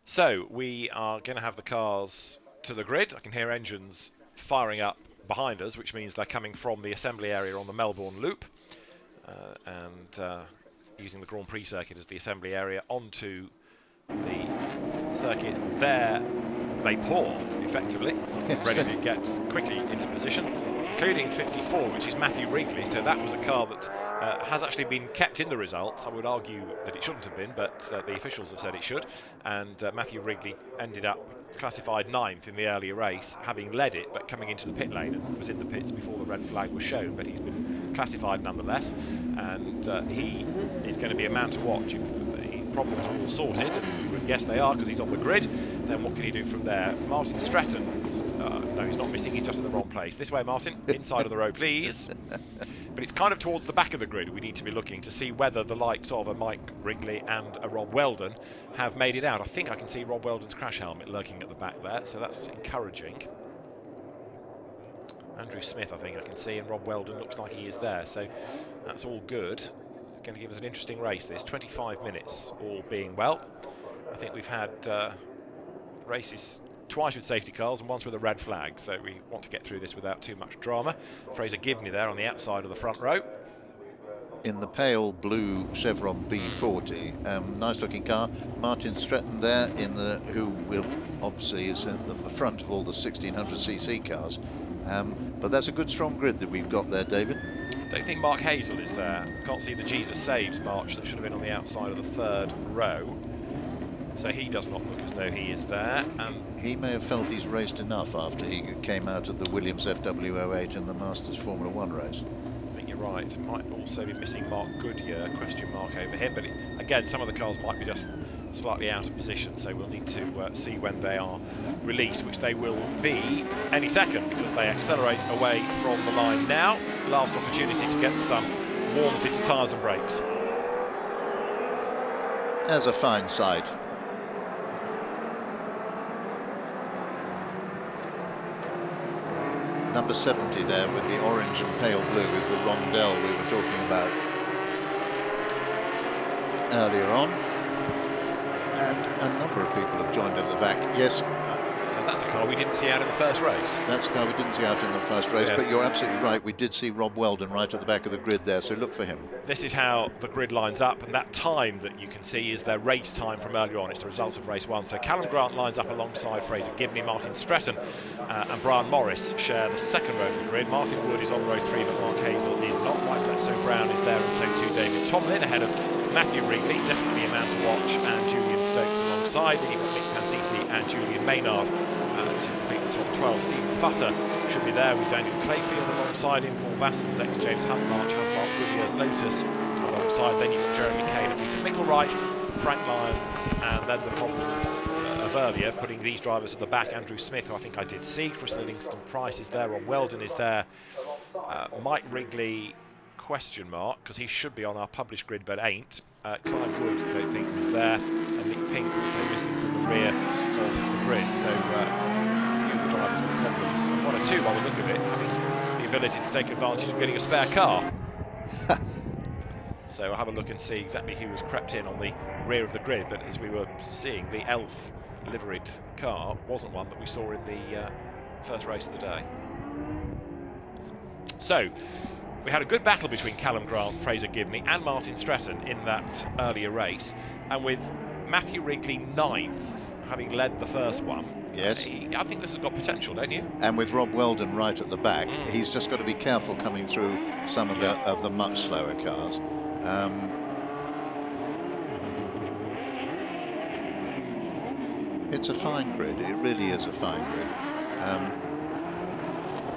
So we are going to have the cars to the grid. I can hear engines firing up behind us, which means they're coming from the assembly area on the Melbourne Loop and using the Grand Prix circuit as the assembly area onto the circuit. There they pour, effectively, ready to get quickly into position, including 54, which is Matthew Wrigley. So that was a car that has actually been kept in the results. I would argue that it shouldn't have been, but the officials have said it should. And Matthew Wrigley ended up classified 9th in the earlier race, having led it, but coming into the pit lane and was in the pits before the red flag was shown. But he's been classified nonetheless, and he is going to be a man to watch. If the problems are all sorted, and we would guess they are because he's on the grid, then what can he do from there? Martin Stratton, no, he's not missing, he's just in the wrong place. This way, Martin, inside of the row, please. But it's kind of towards the back of the grid we need to be looking to see whether the likes of a Mike Wrigley and a Rob Weldon have made it out. I think I can see Rob Weldon's crash helmet lurking at the back there, so that's encouraging. Andrew Smith, I think I can see, and Rob Weldon looks like he is there, so that's all good. Going to give us an interesting race, this 25 minutes, all being well. I think we've had races twice with safety cars and once with a red flag, so we want to get through this without too much drama. Fraser Gibney there on the outside of the front row. In the pale blue Chevron B40, nice looking car. Martin Stratton there, who will obviously is at the front of all the 1600cc cars. But that's a good strong grid that we've got there, David. Don't think Mark Hazel is there. Can't see the Jesus Saves march that should have been on the outside of the third row. So he does not look as though he is there. And he may have felt he's raced enough after he came out of the Williams FW08 in the Masters Formula 1 race. I think you're right. Might also be missing Mark Goodyear, question mark over him. But again, some of the cars might be just slightly out of position, so we'll need to see when they are released, which they will be any second because they accelerate away from the line now. Last opportunity to get some warm fitted tyres and brakes. There's a fine sight. Number 70 there with the orange and pale blue is the Rondell we were talking about earlier on. And a number of people have joined over the back. Yes. That's a car we didn't see out in the first race. That's a car we didn't see out in the first race, yes. But you're absolutely right. We did see Rob Weldon right at the back of the grid there, so look for him. This is how the grid lines up, and that time that you can see is their race time from earlier on. It's the result of race 1. So Callum Grant lines up alongside Fraser Gibney. Martin Stratton and Brian Morris share the second row of the grid. Martin Wood is on row 3, but Mark Hazel is not. Mike Bledsoe Brown is there, and so too David Tomlin, ahead of Matthew Wrigley, definitely a man to watch, and Julian Stokes alongside. Then you've got Nick Pansisi and Julian Maynard to complete the top 12. Stephen Futter should be there with Daniel Clayfield alongside him. Paul Basson's ex-James Hunt March has Mark Goodyear's Lotus alongside. Then you've got Jeremy Kane and Peter Micklewright, Frank Lyons, and then the problems of earlier, putting these drivers at the back. Andrew Smith, who I think I did see, Chris Livingston Price is there, Rob Weldon is there, Mike Wrigley, question mark, because he should be on our published grid but ain't. Clive Wood, I don't think, was there, and Nick Pink also missing from the rear of the grid. So a few of the drivers with problems, and 1 or 2 by the look of it, having the ability to take advantage of getting a spare car. So I'll have a look and see exactly who was crept in on the rear of the grid, but as we were seeing, the Elf liveried car wasn't one that we saw in the first race of the day. So we had a good battle between Callum Grant, Fraser Gibney and Martin Stratton in that earlier race, and with Matthew Wrigley 9th, having led the first one. Yes. I think this has got potential, don't you? And with Rob Weldon right at the back, he's just got to be careful coming through some of the much slower cars. It's a fine grid, it really is a fine grid.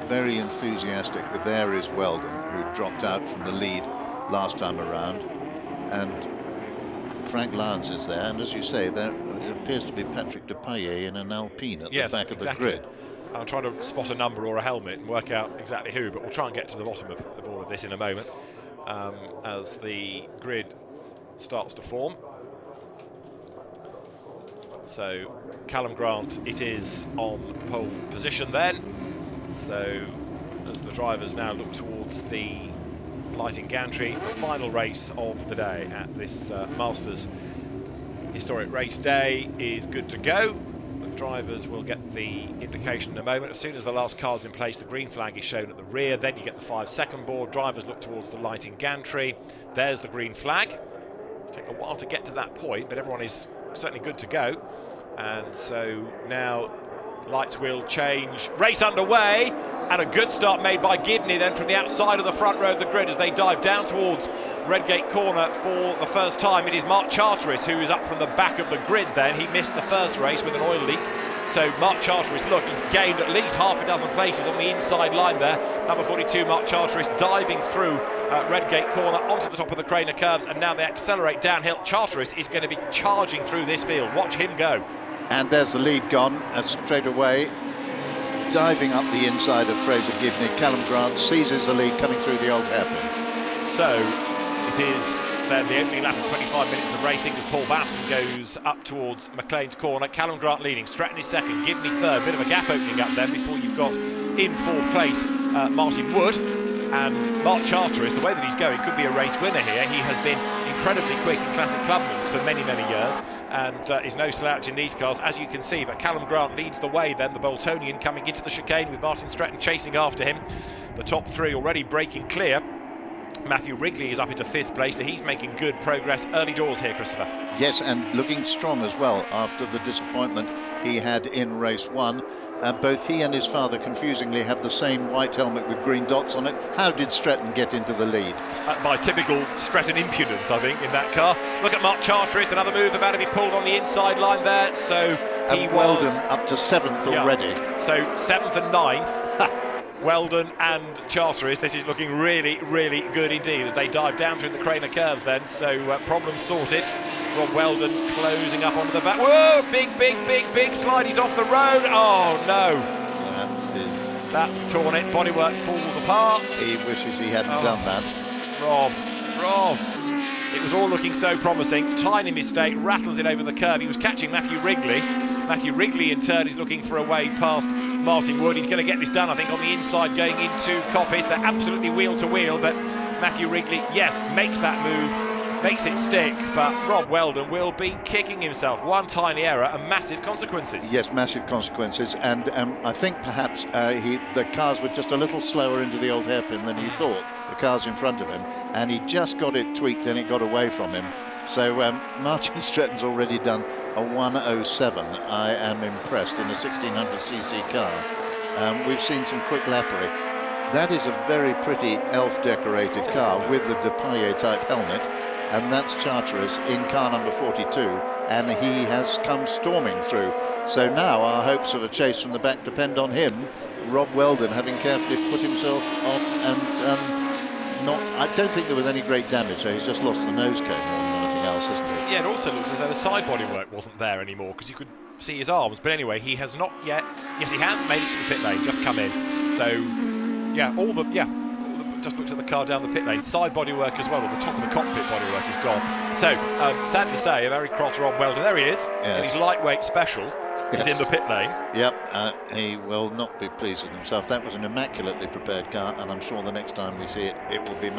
Very enthusiastic, but there is Weldon, who dropped out from the lead last time around, and Frank Lyons is there, and as you say, there appears to be Patrick Depailler in an Alpine at the back of the grid. I'm trying to spot a number or a helmet and work out exactly who, but we'll try and get to the bottom of all of this in a moment as the grid starts to form. So Callum Grant, it is on pole position then. So as the drivers now look towards the lighting gantry, the final race of the day at this Masters historic race day is good to go. The drivers will get the indication in a moment. As soon as the last car's in place, the green flag is shown at the rear. Then you get the 5-second board. Drivers look towards the lighting gantry. There's the green flag. It'll take a while to get to that point, but everyone is certainly good to go. And so now lights will change. Race underway, and a good start made by Gibney then from the outside of the front row of the grid as they dive down towards Redgate Corner for the first time. It is Mark Charteris who is up from the back of the grid then. He missed the first race with an oil leak. So Mark Charteris, look, he's gained at least half a dozen places on the inside line there. Number 42, Mark Charteris, diving through Redgate Corner onto the top of the Craner curves, and now they accelerate downhill. Charteris is going to be charging through this field. Watch him go. And there's the lead gone straight away. Diving up the inside of Fraser Gibney, Callum Grant seizes the lead coming through the old hairpin. So it is then the opening lap of 25 minutes of racing as Paul Basson goes up towards McLean's Corner. Callum Grant leading, Stratton is second, Gibney third. Bit of a gap opening up then before you've got in fourth place Martin Wood. And Mark Charteris, the way that he's going, could be a race winner here. He has been incredibly quick in Classic Clubmans for many, many years, and is no slouch in these cars, as you can see. But Callum Grant leads the way then, the Boltonian coming into the chicane with Martin Stratton chasing after him. The top three already breaking clear. Matthew Wrigley is up into fifth place, so he's making good progress early doors here, Christopher. Yes, and looking strong as well after the disappointment he had in race one. Both he and his father confusingly have the same white helmet with green dots on it. How did Stratton get into the lead? By typical Stratton impudence, I think, in that car. Look at Mark Charteris, another move about to be pulled on the inside line there. So he Weldon was up to seventh already. So seventh and ninth. Weldon and Charteris, this is looking really, really good indeed as they dive down through the Craner curves then. So problem sorted. Rob Weldon closing up onto the back. Whoa, big slide. He's off the road. Oh no. That's torn it. Bodywork falls apart. He wishes he hadn't done that. Rob. It was all looking so promising. Tiny mistake, rattles it over the curb. He was catching Matthew Wrigley. Matthew Wrigley in turn is looking for a way past Martin Wood. He's going to get this done, I think, on the inside going into Coppice. They're absolutely wheel to wheel, but Matthew Wrigley, yes, makes that move, makes it stick, but Rob Weldon will be kicking himself. One tiny error and massive consequences. Yes, massive consequences, and I think perhaps the cars were just a little slower into the old hairpin than he thought, the cars in front of him, and he just got it tweaked and it got away from him. So Martin Stratton's already done a 1:07. I am impressed in a 1600cc car. We've seen some quick lappery. That is a very pretty elf decorated car with the Depailler type helmet, and that's Charteris in car number 42, and he has come storming through. So now our hopes of a chase from the back depend on him, Rob Weldon, having carefully put himself off, and I don't think there was any great damage, so he's just lost the nose cone more than anything else, hasn't he? Yeah, it also looks as though the side bodywork wasn't there anymore because you could see his arms. But anyway, he has not yet. Yes, he has made it to the pit lane, just come in. So, just looked at the car down the pit lane. Side bodywork as well, or the top of the cockpit bodywork is gone. So, sad to say, a very cross Rob Weldon. There he is, in his lightweight special. He's in the pit lane. Yep, he will not be pleased with himself. That was an immaculately prepared car, and I'm sure the next time we see it, it will be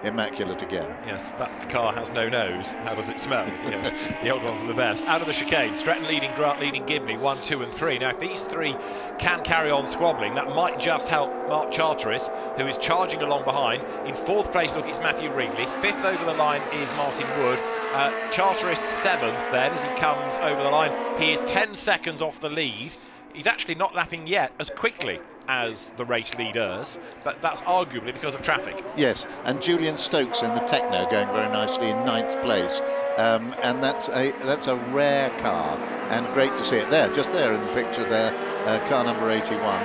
immaculate again. Yes, that car has no nose. How does it smell? Yes, the old ones are the best. Out of the chicane, Stratton leading, Grant leading Gibney, 1, 2 and 3. Now, if these three can carry on squabbling, that might just help Mark Charteris, who is charging along behind. In fourth place, look, it's Matthew Wrigley. Fifth over the line is Martin Wood. Charteris seventh then as he comes over the line. He is 10 seconds off the lead. He's actually not lapping yet as quickly as the race leaders, but that's arguably because of traffic. Yes, and Julian Stokes in the Techno going very nicely in 9th place, and that's a rare car, and great to see it there, just there in the picture there, car number 81,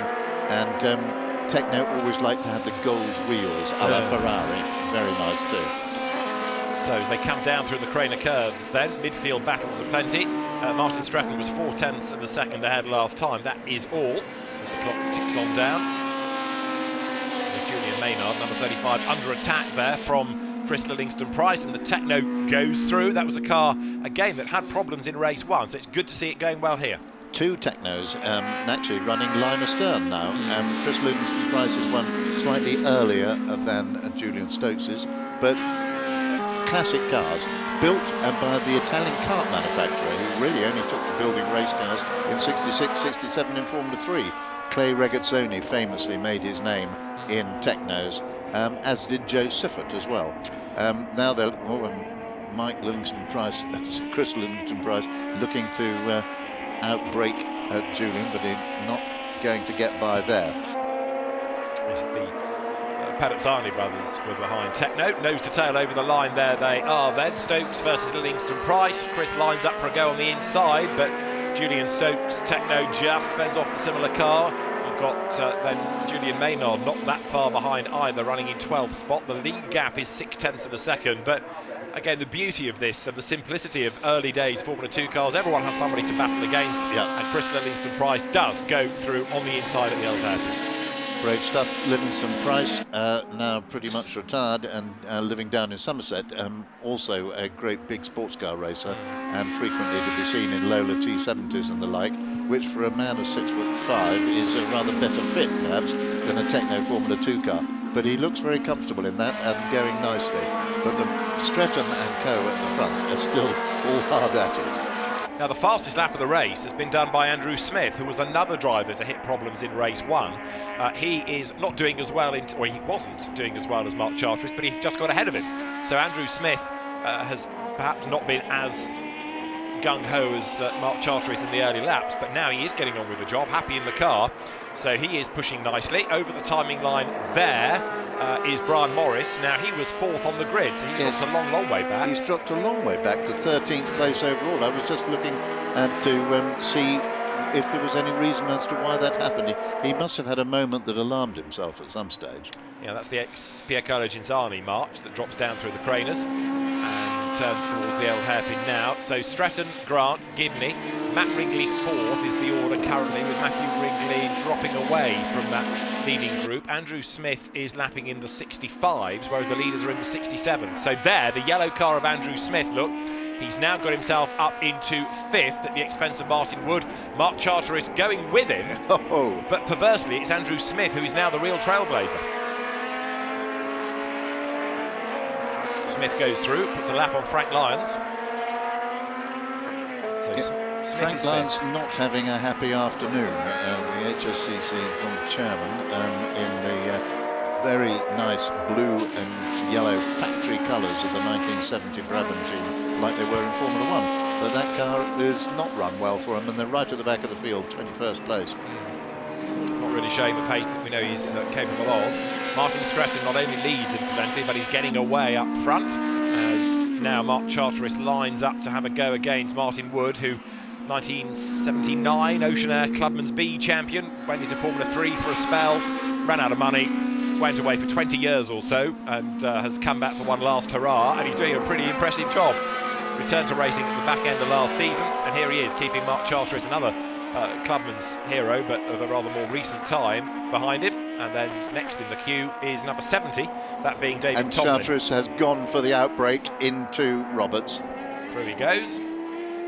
and Techno always like to have the gold wheels a la Ferrari, very nice too. So as they come down through the Craner curves then, midfield battles aplenty. Martin Stratton was 4/10 of the second ahead last time, that is all. As the clock ticks on down. There's Julian Maynard, number 35, under attack there from Chris Livingston-Price, and the Techno goes through. That was a car, again, that had problems in race one, so it's good to see it going well here. Two Technos actually running line astern now. Chris Livingston-Price's one slightly earlier than Julian Stokes's, but classic cars, built by the Italian kart manufacturer, who really only took to building race cars in 66, 67 in Formula 3. Clay Regazzoni famously made his name in Technos, as did Joe Siffert as well. Now they're Mike Livingston-Price, Chris Livingston-Price, looking to outbrake Julian, but he's not going to get by there. It's the Padazzani brothers were behind Techno. Nose to tail over the line there they are then. Stokes versus Livingston-Price. Chris lines up for a go on the inside, but Julian Stokes, Techno just fends off the similar car. You've got then Julian Maynard not that far behind either, running in 12th spot. The lead gap is 0.6 of a second, but again, the beauty of this and the simplicity of early days Formula 2 cars, everyone has somebody to battle against, and Chris Livingston-Price does go through on the inside at the old hairpin. Great stuff. Livingston-Price, now pretty much retired and living down in Somerset, also a great big sports car racer, and frequently to be seen in Lola T70s and the like, which for a man of 6'5" is a rather better fit perhaps than a Techno Formula 2 car. But he looks very comfortable in that and going nicely. But the Stretton and Co at the front are still all hard at it. Now, the fastest lap of the race has been done by Andrew Smith, who was another driver to hit problems in race 1. He is not doing as well, well, he wasn't doing as well as Mark Charteris, but he's just got ahead of him. So Andrew Smith has perhaps not been as gung-ho as Mark Charteris in the early laps, but now he is getting on with the job, happy in the car. So he is pushing nicely. Over the timing line there is Brian Morris. Now, he was 4th on the grid, so he's dropped a long, long way back. He's dropped a long way back to 13th place overall. I was just looking to see if there was any reason as to why that happened. He must have had a moment that alarmed himself at some stage. Yeah, that's the ex-Piercarlo Genzani march that drops down through the Craners and turns towards the old hairpin now. So Stratton, Grant, Gibney, Matt Wrigley 4th is the order currently, with Matthew Wrigley dropping away from that leading group. Andrew Smith is lapping in the 65s, whereas the leaders are in the 67s. So there, the yellow car of Andrew Smith, look, he's now got himself up into 5th at the expense of Martin Wood. Mark Charteris going with him, but perversely it's Andrew Smith who is now the real trailblazer. Smith goes through, puts a lap on Frank Lyons. So Frank Lyons not having a happy afternoon. The HSCC from chairman in the very nice blue and yellow factory colours of the 1970 Brabham machine, like they were in Formula 1. But that car is not run well for him, and they're right at the back of the field, 21st place. Not really showing the pace that we know he's capable of. Martin Stretton not only leads, incidentally, but he's getting away up front, as now Mark Charteris lines up to have a go against Martin Wood, who 1979 Ocean Air Clubman's B champion, went into Formula 3 for a spell, ran out of money, went away for 20 years or so, and has come back for one last hurrah, and he's doing a pretty impressive job. Returned to racing at the back end of last season, and here he is, keeping Mark Charteris, another Clubman's hero, but of a rather more recent time, behind him. And then next in the queue is number 70, that being David and Tomlin. Charteris has gone for the outbreak into Roberts. Through he goes.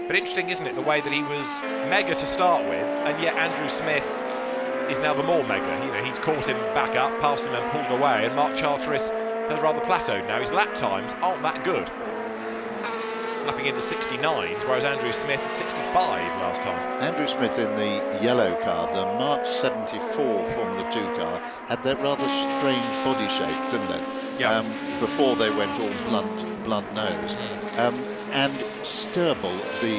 But interesting, isn't it, the way that he was mega to start with, and yet Andrew Smith is now the more mega. You know, he's caught him back up, passed him and pulled away, and Mark Charteris has rather plateaued now. His lap times aren't that good. Lapping in the 69s, whereas Andrew Smith at 65 last time. Andrew Smith in the yellow car, the March 74 Formula 2 car, had that rather strange body shape, didn't it? Yeah. Before they went all blunt nose. And Sturbel, the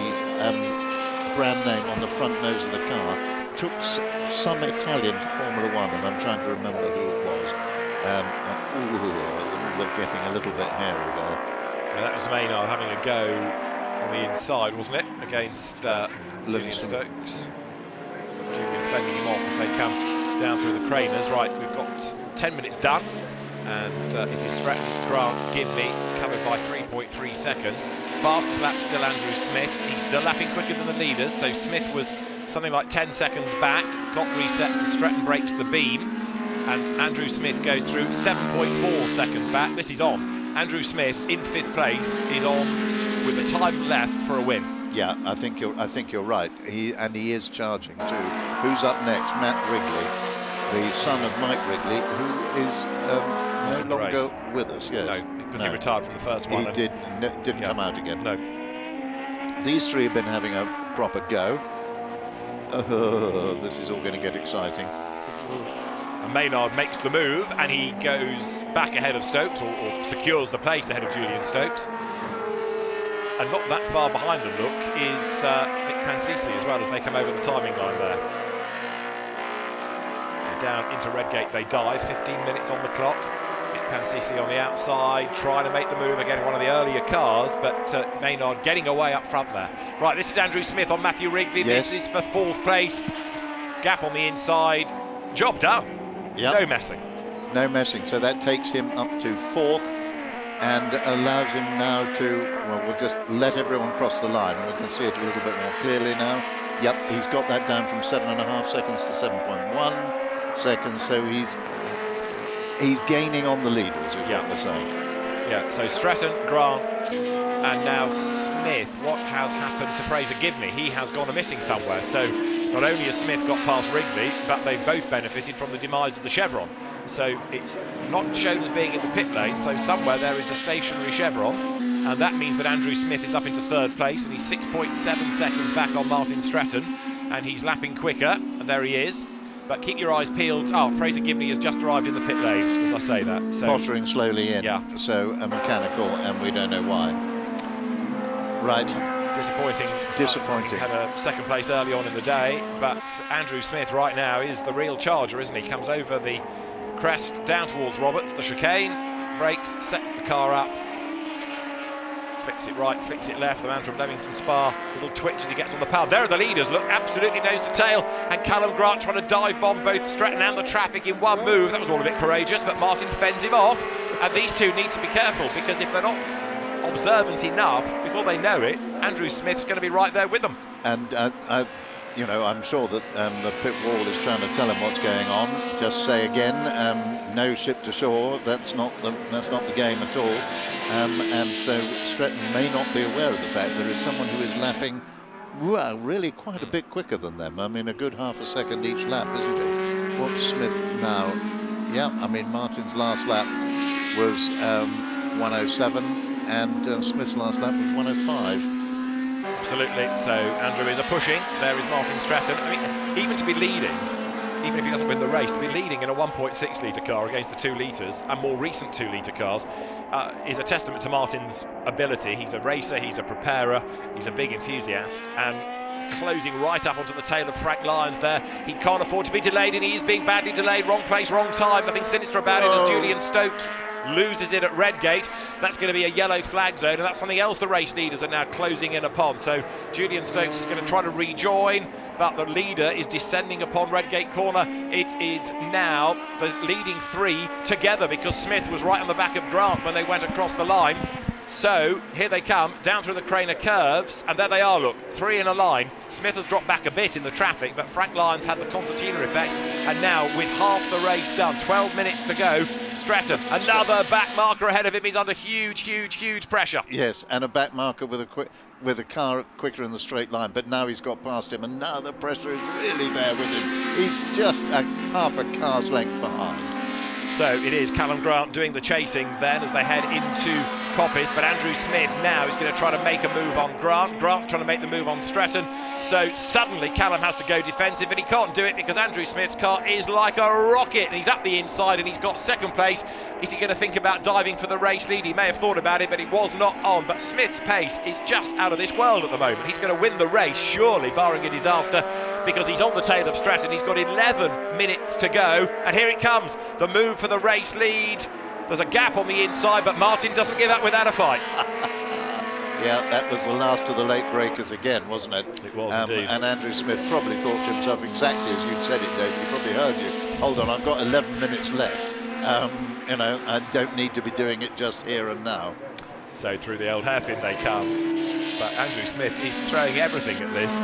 brand name on the front nose of the car, took some Italian to Formula 1, and I'm trying to remember who it was. They're getting a little bit hairy there. And that was Maynard having a go on the inside, wasn't it, against Julian Stokes. Julian fending him off as they come down through the Craners. Right, we've got 10 minutes done, and it is Stratton, Grant, Gibney, covered by 3.3 seconds. Fastest lap still Andrew Smith. He's still lapping quicker than the leaders, so Smith was something like 10 seconds back. Clock resets as Stratton breaks the beam, and Andrew Smith goes through 7.4 seconds back. This is on. Andrew Smith in 5th place is on with the time left for a win. Yeah, I think you're right. He is charging too. Who's up next? Matt Wrigley, the son of Mike Wrigley, who is no longer with us. Yes. No, because he retired from the first one. He didn't come out again. No. These three have been having a proper go. This is all going to get exciting. And Maynard makes the move, and he goes back ahead of Stokes, or secures the place ahead of Julian Stokes. And not that far behind them, look, is Nick Pansisi as well, as they come over the timing line there. So down into Redgate they dive, 15 minutes on the clock. Nick Pansisi on the outside, trying to make the move again, one of the earlier cars, but Maynard getting away up front there. Right, this is Andrew Smith on Matthew Wrigley. Yes. This is for 4th place. Gap on the inside. Job done. Yep. No messing. No messing. So that takes him up to 4th and allows him now to, well, we'll just let everyone cross the line. We can see it a little bit more clearly now. Yep, he's got that down from 7.5 seconds to 7.1 seconds. So he's gaining on the leaders, is what we're saying. Yeah, so Stratton, Grant, and now Smith. What has happened to Fraser Gibney? He has gone missing somewhere. So not only has Smith got past Wrigley, but they've both benefited from the demise of the chevron. So it's not shown as being in the pit lane, so somewhere there is a stationary chevron, and that means that Andrew Smith is up into 3rd place, and he's 6.7 seconds back on Martin Stratton, and he's lapping quicker, and there he is. But keep your eyes peeled. Oh, Fraser Gibney has just arrived in the pit lane, as I say that. So Pottering slowly in. Yeah. So a mechanical, and we don't know why. Right. Disappointing. Disappointing. Had a 2nd place early on in the day, but Andrew Smith right now is the real charger, isn't he? Comes over the crest down towards Roberts, the chicane, brakes, sets the car up, flicks it right, flicks it left. The man from Leamington Spa, little twitch as he gets on the pad. There are the leaders, look, absolutely nose to tail, and Callum Grant trying to dive bomb both Stratton and the traffic in one move. That was all a bit courageous, but Martin fends him off, and these two need to be careful, because if they're not observant enough, before they know it, Andrew Smith's going to be right there with them. And you know, I'm sure that the pit wall is trying to tell him what's going on. Just say again, no ship to shore. That's not the game at all. And so Stratton may not be aware of the fact there is someone who is lapping, well, really quite a bit quicker than them. I mean, a good half a second each lap, isn't it? What's Smith now? Yeah, I mean, Martin's last lap was 107, and Smith's last lap was 105. Absolutely. So Andrew is pushing. There is Martin Stratton. I mean, even to be leading, even if he doesn't win the race, to be leading in a 1.6 litre car against the 2 litres and more recent 2 litre cars is a testament to Martin's ability. He's a racer, he's a preparer, he's a big enthusiast, and closing right up onto the tail of Frank Lyons there. He can't afford to be delayed, and he is being badly delayed. Wrong place, wrong time. Nothing sinister about it as Julian Stokes loses it at Redgate. That's going to be a yellow flag zone, and that's something else the race leaders are now closing in upon. So Julian Stokes is going to try to rejoin, but the leader is descending upon Redgate corner. It is now the leading 3 together, because Smith was right on the back of Grant when they went across the line. So here they come down through the Craner curves, and there they are, look, 3 in a line. Smith has dropped back a bit in the traffic, but Frank Lyons had the concertina effect, and now with half the race done, 12 minutes to go, Stratton, another back marker ahead of him. He's under huge pressure. Yes, and a back marker with a car quicker in the straight line, but now he's got past him, and now the pressure is really there with him. He's just half a car's length behind. So it is Callum Grant doing the chasing then as they head into Coppice, but Andrew Smith now is going to try to make a move on Grant. Grant's trying to make the move on Stratton. So suddenly Callum has to go defensive, but he can't do it because Andrew Smith's car is like a rocket, and he's up the inside and he's got 2nd place. Is he going to think about diving for the race lead? He may have thought about it, but he was not on. But Smith's pace is just out of this world at the moment. He's going to win the race, surely, barring a disaster, because he's on the tail of Stratton. He's got 11 minutes to go, and here it comes, the move for the race lead. There's a gap on the inside, but Martin doesn't give up without a fight. Yeah, that was the last of the late breakers again, wasn't it? It was indeed. And Andrew Smith probably thought to himself exactly as you'd said it, Dave. He probably heard you. Hold on, I've got 11 minutes left. You know, I don't need to be doing it just here and now. So through the old hairpin they come, but Andrew Smith is throwing everything at this.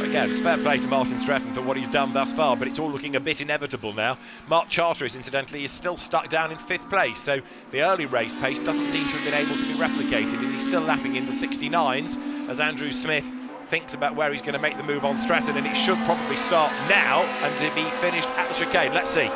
Again, fair play to Martin Stratton for what he's done thus far, but it's all looking a bit inevitable now. Mark Charteris, incidentally, is still stuck down in 5th place, so the early race pace doesn't seem to have been able to be replicated, and he's still lapping in the 69s as Andrew Smith thinks about where he's going to make the move on Stratton, and it should probably start now and to be finished at the chicane. Let's see.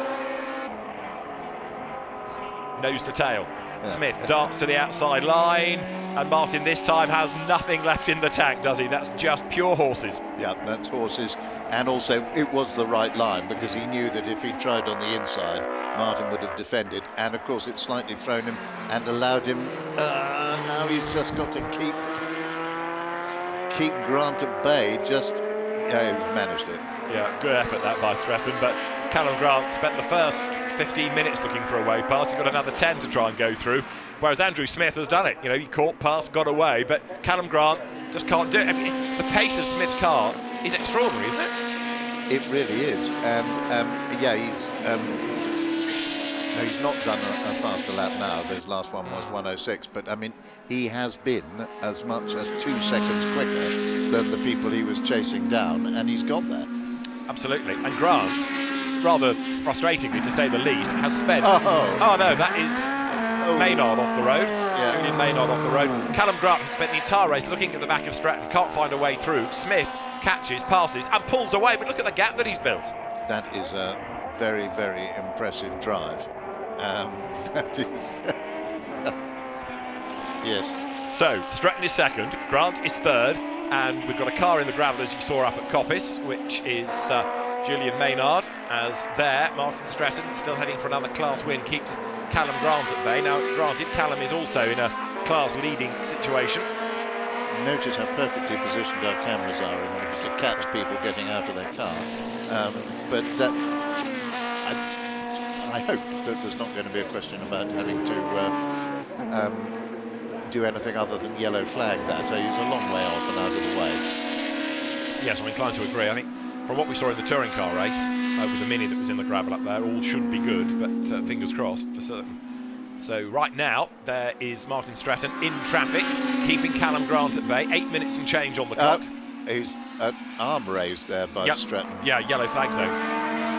Nose to tail. Smith darts to the outside line, and Martin this time has nothing left in the tank, does he? That's just pure horses. Yeah, that's horses, and also it was the right line, because he knew that if he tried on the inside, Martin would have defended, and of course it slightly thrown him and allowed him. Now he's just got to keep Grant at bay. Just he's managed it. Yeah, good effort that by Stratton, but Callum Grant spent the first 15 minutes looking for a way pass. He got another 10 to try and go through, whereas Andrew Smith has done it. You know, he caught, passed, got away, but Callum Grant just can't do it. I mean, the pace of Smith's car is extraordinary, isn't it? It really is, and yeah, he's not done a faster lap now. His last one was 1:06, but I mean, he has been as much as 2 seconds quicker than the people he was chasing down, and he's got there. Absolutely, and Grant, rather frustratingly to say the least, has spent. Oh no, that is Maynard off the road. Yeah. Julian Maynard off the road. Callum Grant has spent the entire race looking at the back of Stratton, can't find a way through. Smith catches, passes, and pulls away. But look at the gap that he's built. That is a very, very impressive drive. That is. Yes. So Stratton is second, Grant is third, and we've got a car in the gravel as you saw up at Coppice, which is Julian Maynard. As there, Martin Stratton still heading for another class win, keeps Callum Grant at bay. Now, granted, Callum is also in a class-leading situation. Notice how perfectly positioned our cameras are in order to catch people getting out of their car. But that, I hope that there's not going to be a question about having to do anything other than yellow flag that. He's a long way off and out of the way. Yes, I'm inclined to agree. I think from what we saw in the touring car race, with the Mini that was in the gravel up there, all should be good, but fingers crossed for certain. So right now, there is Martin Stratton in traffic, keeping Callum Grant at bay. 8 minutes and change on the clock. He's arm raised there by Stratton. Yeah, yellow flag zone,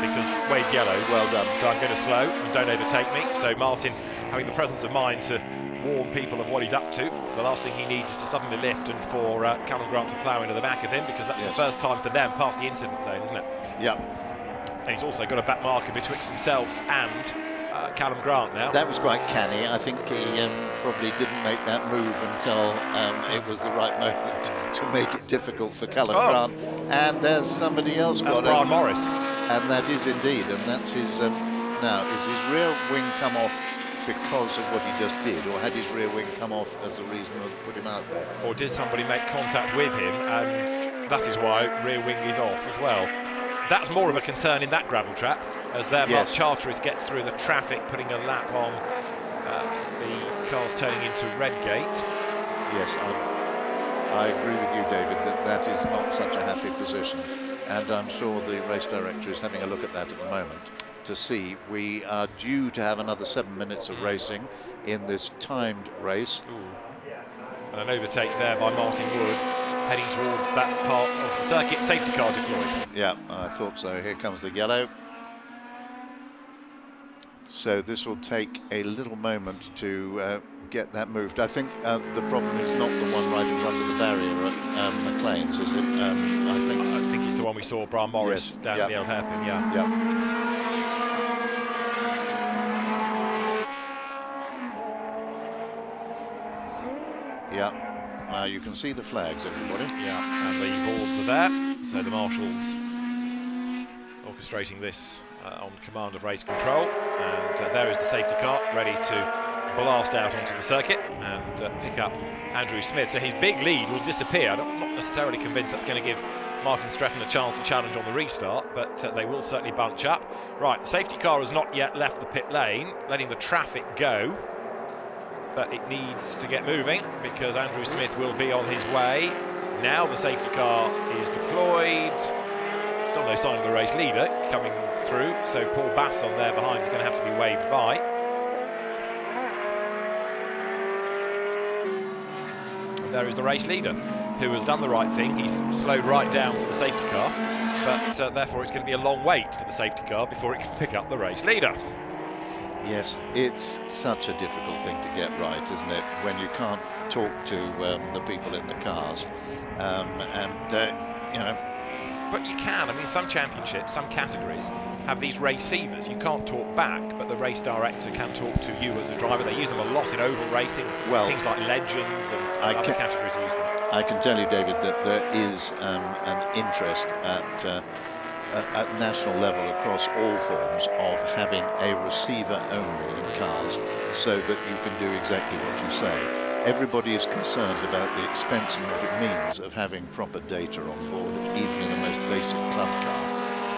because wave yellows. Well done. So I'm going to slow and don't overtake me. So Martin, having the presence of mind to warn people of what he's up to. The last thing he needs is to suddenly lift and for Callum Grant to plough into the back of him, because that's the first time for them past the incident zone, isn't it? Yeah. And he's also got a back marker betwixt himself and Callum Grant now. That was quite canny. I think he probably didn't make that move until it was the right moment to make it difficult for Callum Grant. And there's somebody else that's got Brian it. Morris. And that is indeed, and that's his. Now, is his rear wing come off because of what he just did, or had his rear wing come off as a reason to put him out there? Or did somebody make contact with him, and that is why rear wing is off as well? That's more of a concern in that gravel trap, as there Mark Charteris gets through the traffic, putting a lap on the cars turning into Redgate. Yes, I agree with you, David, that is not such a happy position, and I'm sure the race director is having a look at that at the moment to see. We are due to have another 7 minutes of racing in this timed race. Ooh. And an overtake there by Martin Wood, heading towards that part of the circuit. Safety car deployed. Yeah, I thought so. Here comes the yellow. So this will take a little moment to get that moved. I think the problem is not the one right in front of the barrier at McLean's, is it? I think it's the one we saw Brian Morris down the old hairpin. Yeah. Yeah. Now you can see the flags, everybody. Yeah, and the boards are there. So the marshals orchestrating this on command of race control. And there is the safety car ready to blast out onto the circuit and pick up Andrew Smith. So his big lead will disappear. I'm not necessarily convinced that's going to give Martin Stratton a chance to challenge on the restart, but they will certainly bunch up. Right, the safety car has not yet left the pit lane, letting the traffic go. But it needs to get moving, because Andrew Smith will be on his way. Now the safety car is deployed. Still no sign of the race leader coming through, so Paul Bass on there behind is going to have to be waved by. And there is the race leader, who has done the right thing. He's slowed right down for the safety car, but therefore it's going to be a long wait for the safety car before it can pick up the race leader. Yes, it's such a difficult thing to get right, isn't it, when you can't talk to the people in the cars. You know, But you can. I mean, some championships, some categories have these receivers. You can't talk back, but the race director can talk to you as a driver. They use them a lot in oval racing. Well, things like Legends and other categories use them. I can tell you, David, that there is an interest at national level across all forms of having a receiver only in cars, so that you can do exactly what you say. Everybody is concerned about the expense and what it means of having proper data on board, even in the most basic club car.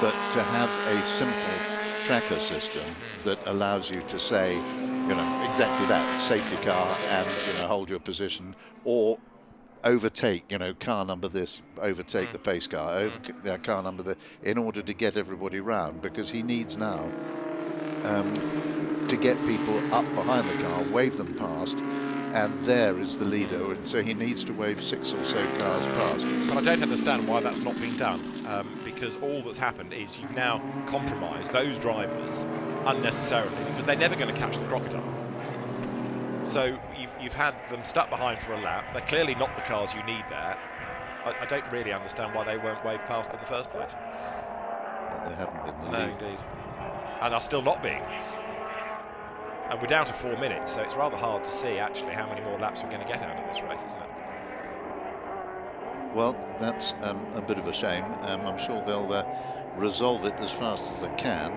But to have a simple tracker system that allows you to say, you know, exactly that, safety car, and, you know, hold your position, or overtake, you know, car number this, overtake the pace car, car number the, in order to get everybody round, because he needs now to get people up behind the car, wave them past, and there is the leader, and so he needs to wave 6 or so cars past. But I don't understand why that's not been done, because all that's happened is you've now compromised those drivers unnecessarily, because they're never going to catch the crocodile. So you've had them stuck behind for a lap. They're clearly not the cars you need there. I don't really understand why they weren't waved past in the first place. Well, they haven't been. No, indeed. And are still not being. And we're down to 4 minutes, so it's rather hard to see actually how many more laps we're going to get out of this race, isn't it? Well, that's a bit of a shame. I'm sure they'll resolve it as fast as they can.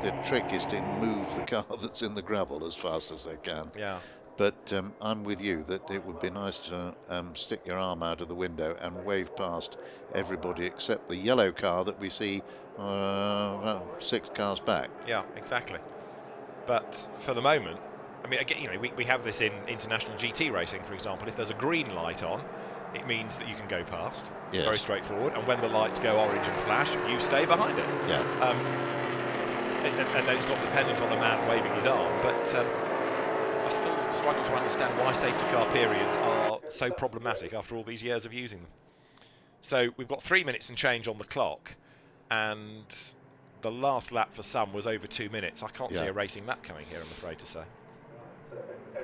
The trick is to move the car that's in the gravel as fast as they can. Yeah. But I'm with you that it would be nice to stick your arm out of the window and wave past everybody except the yellow car that we see 6 cars back. Yeah, exactly. But for the moment, I mean, again, you know, we have this in international GT racing, for example. If there's a green light on, it means that you can go past. Yes. It's very straightforward. And when the lights go orange and flash, you stay behind it. Yeah. And then it's not dependent on the man waving his arm. But I still struggle to understand why safety car periods are so problematic after all these years of using them. So we've got 3 minutes and change on the clock, and the last lap for some was over 2 minutes. I can't see a racing lap coming here, I'm afraid to say.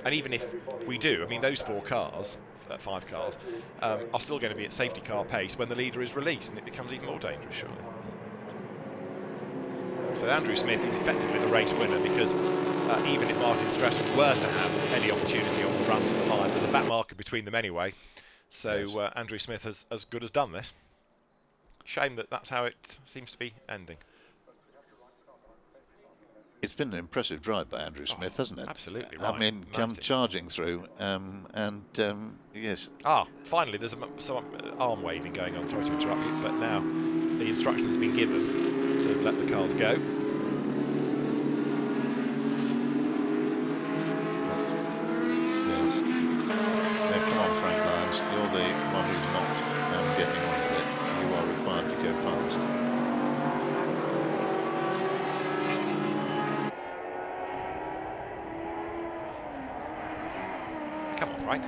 And even if we do, I mean, those 4 cars, 5 cars, are still going to be at safety car pace when the leader is released, and it becomes even more dangerous, surely. So Andrew Smith is effectively the race winner, because even if Martin Stratton were to have any opportunity on the run to the line, there's a back marker between them anyway. So Andrew Smith has as good as done this. Shame that that's how it seems to be ending. It's been an impressive drive by Andrew Smith, hasn't it? Absolutely right. I mean, come charging through, yes. Finally, there's some arm waving going on. Sorry to interrupt you, but now the instruction has been given to let the cars go. Yes. Now, come on, Frank Lyons. You're the one who's not getting on with it. You are required to go past. Come on, Frank.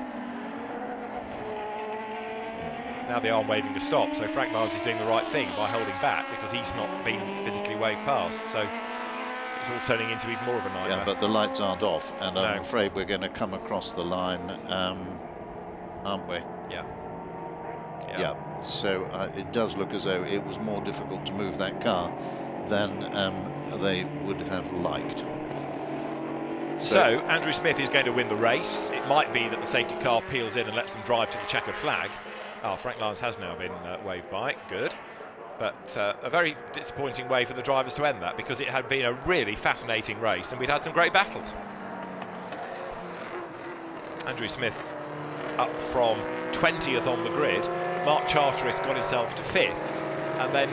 Now the arm waving to stop, so Frank Lyons is doing the right thing by holding back, because he's not been physically waved past, so it's all turning into even more of a nightmare. Yeah, but the lights aren't off, and I'm afraid we're going to come across the line, aren't we? Yeah. So it does look as though it was more difficult to move that car than they would have liked. So Andrew Smith is going to win the race. It might be that the safety car peels in and lets them drive to the checkered flag. Frank Lyons has now been waved by. Good. But a very disappointing way for the drivers to end that, because it had been a really fascinating race and we'd had some great battles. Andrew Smith up from 20th on the grid. Mark Charteris got himself to 5th and then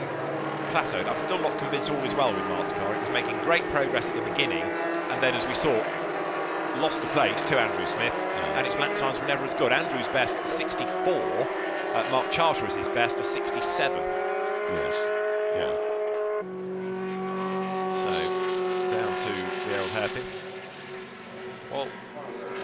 plateaued. I'm still not convinced all is well with Mark's car. It was making great progress at the beginning, and then, as we saw, lost the place to Andrew Smith, and its lap times were never as good. Andrew's best 64, Mark Charteris' best 67. Yes, yeah. So down to the old hairpin. Well,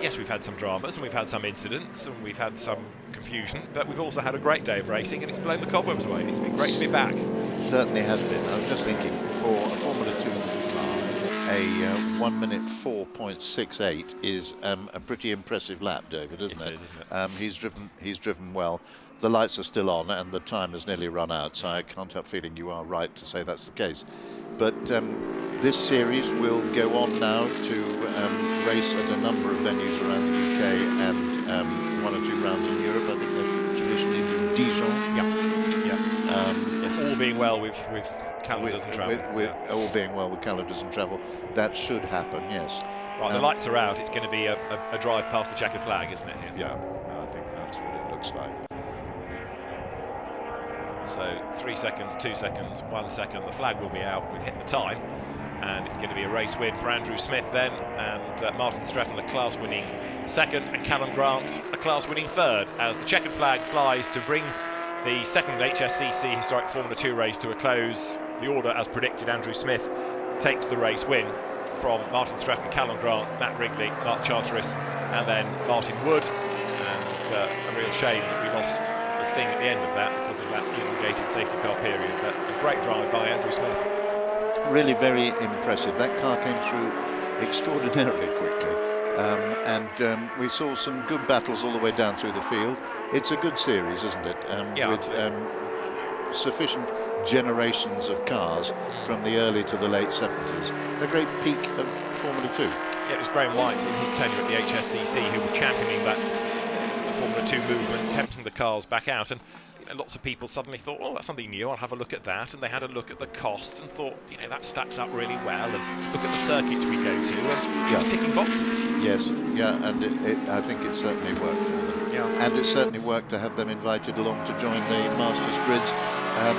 yes, we've had some dramas and we've had some incidents and we've had some confusion, but we've also had a great day of racing, and it's blown the cobwebs away. It's been great to be back. It certainly has been. I was just thinking, for a Formula 2 car, a 1 minute 4.68 is a pretty impressive lap, David, isn't it? It is, isn't it? He's driven well. The lights are still on and the time has nearly run out, so I can't help feeling you are right to say that's the case. But this series will go on now to race at a number of venues around the UK and 1 or 2 rounds in Europe. I think they're traditionally in Dijon. Yeah. All being well with calendars and travel. All being well with calendars and travel, that should happen, yes. Right, the lights are out. It's going to be a drive past the checkered flag, isn't it, here? Yeah, I think that's what it looks like. So 3 seconds, 2 seconds, 1 second. The flag will be out. We've hit the time. And it's going to be a race win for Andrew Smith then. And Martin Stretton, a class-winning second. And Callum Grant, a class-winning third. As the checkered flag flies to bring the second HSCC Historic Formula 2 race to a close. The order, as predicted, Andrew Smith takes the race win from Martin Stretton, Callum Grant, Matt Wrigley, Mark Charteris, and then Martin Wood. And a real shame that we lost the sting at the end of that because of that elongated safety car period. But a great drive by Andrew Smith. Really very impressive. That car came through extraordinarily quickly. And we saw some good battles all the way down through the field. It's a good series, isn't it? With sufficient generations of cars from the early to the late 70s. A great peak of Formula 2. Yeah, it was Graham White in his tenure at the HSCC who was championing that Formula 2 movement, tempting the cars back out. And lots of people suddenly thought, oh, that's something new, I'll have a look at that. And they had a look at the costs and thought, that stacks up really well. And look at the circuits we go to, and it's ticking boxes. Yes, yeah, and I think it certainly worked for them. Yeah. And it certainly worked to have them invited along to join the Masters grids and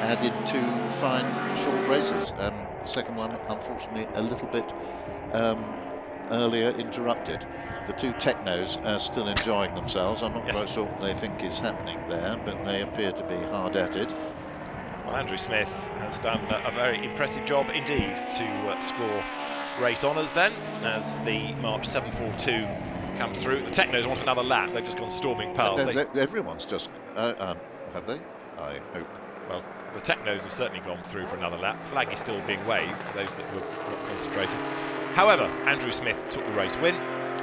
added to fine short races. Second one, unfortunately, a little bit earlier interrupted. The two technos are still enjoying themselves. I'm not quite sure what they think is happening there, but they appear to be hard at it. Well, Andrew Smith has done a very impressive job indeed to score race honours then, as the March 742 comes through. The technos want another lap. They've just gone storming past. Everyone's just... have they? I hope. Well, the technos have certainly gone through for another lap. Flag is still being waved for those that were concentrating. However, Andrew Smith took the race win.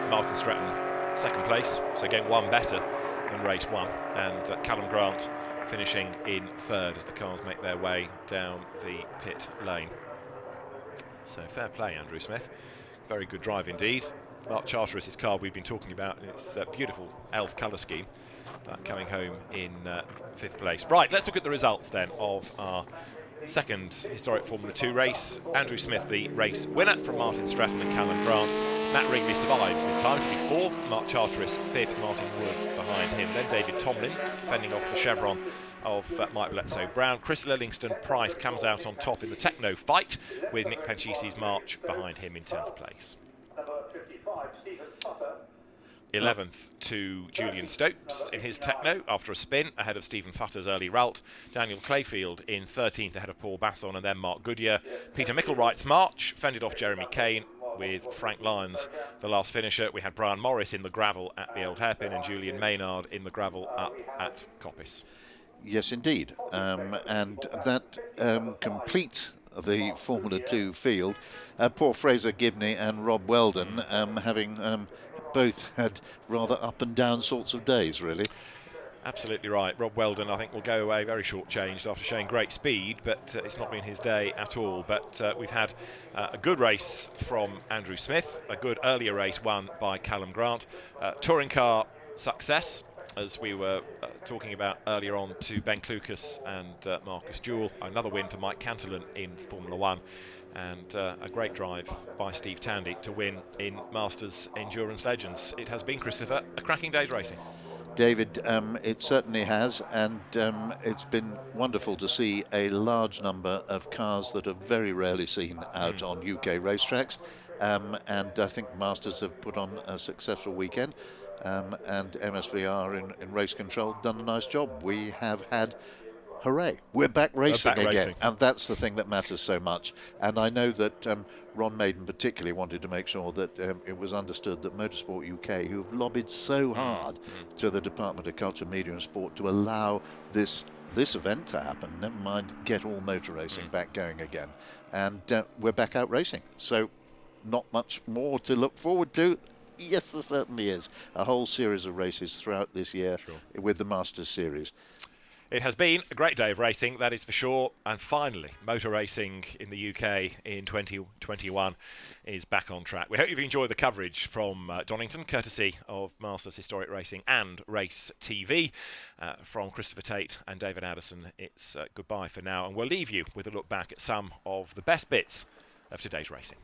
Martin Stretton second place, so again one better than race one, and Callum Grant finishing in third as the cars make their way down the pit lane. So fair play, Andrew Smith. Very good drive indeed. Mark Charteris, his car we've been talking about, and it's a beautiful elf colour scheme, coming home in fifth place. Right, let's look at the results then of our second historic Formula 2 race. Andrew Smith, the race winner from Martin Stretton and Callum Grant. Matt Wrigley survives this time to be fourth. Mark Charteris fifth. Martin Wood behind him. Then David Tomlin fending off the chevron of Mike Bledsoe-Brown. Chris Lillingston Price comes out on top in the techno fight, with Nick Pencisi's March behind him in 10th place. 11th to Julian Stokes in his techno after a spin ahead of Stephen Futter's early Ralt. Daniel Clayfield in 13th ahead of Paul Basson and then Mark Goodyear. Peter Micklewright's March fended off Jeremy Kane with Frank Lyons the last finisher. We had Brian Morris in the gravel at the Old Hairpin and Julian Maynard in the gravel up at Coppice. Yes, indeed. And that completes the Formula 2 field. Poor Fraser Gibney and Rob Weldon having both had rather up and down sorts of days, really. Absolutely right. Rob Weldon, I think, will go away very short-changed after showing great speed, but it's not been his day at all. But we've had a good race from Andrew Smith, a good earlier race won by Callum Grant. Touring car success, as we were talking about earlier on, to Ben Clucas and Marcus Jewell. Another win for Mike Cantillon in Formula 1. And a great drive by Steve Tandy to win in Masters Endurance Legends. It has been, Christopher, a cracking day's racing. David, it certainly has, and it's been wonderful to see a large number of cars that are very rarely seen out on UK racetracks, and I think Masters have put on a successful weekend, and MSVR in race control done a nice job. We have had... Hooray, we're back racing again. And that's the thing that matters so much. And I know that Ron Maiden particularly wanted to make sure that it was understood that Motorsport UK, who have lobbied so hard to the Department of Culture, Media and Sport to allow this this event to happen, never mind get all motor racing back going again. And we're back out racing. So not much more to look forward to. Yes, there certainly is. A whole series of races throughout this year with the Masters Series. It has been a great day of racing, that is for sure. And finally, motor racing in the UK in 2021 is back on track. We hope you've enjoyed the coverage from Donington, courtesy of Masters Historic Racing and Race TV. From Christopher Tate and David Addison, it's goodbye for now. And we'll leave you with a look back at some of the best bits of today's racing.